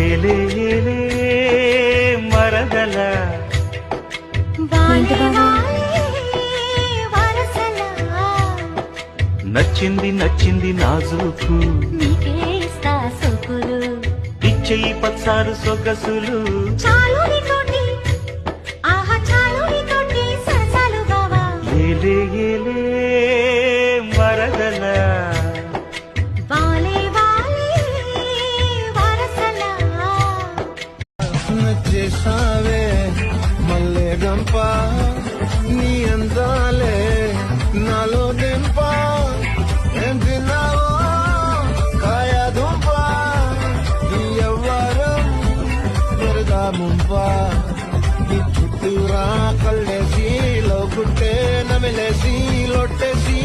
ఏలే ఏలే మరదల నచ్చింది నచ్చింది నాజుకు ఇచ్చేయి పచ్చారు సొగసులు ఏలే ఏలే మరదల నచ్చేసావే మల్లె గంప నీ అందాలే నాలో దింప ఏం తిన్నావో కాయ దుంప ఈ ఎవ్వరం దొరదా ముంప ఈ చుట్టూరా కళ్ళేసి లోగుట్టే నమిలేసి లొట్టేసి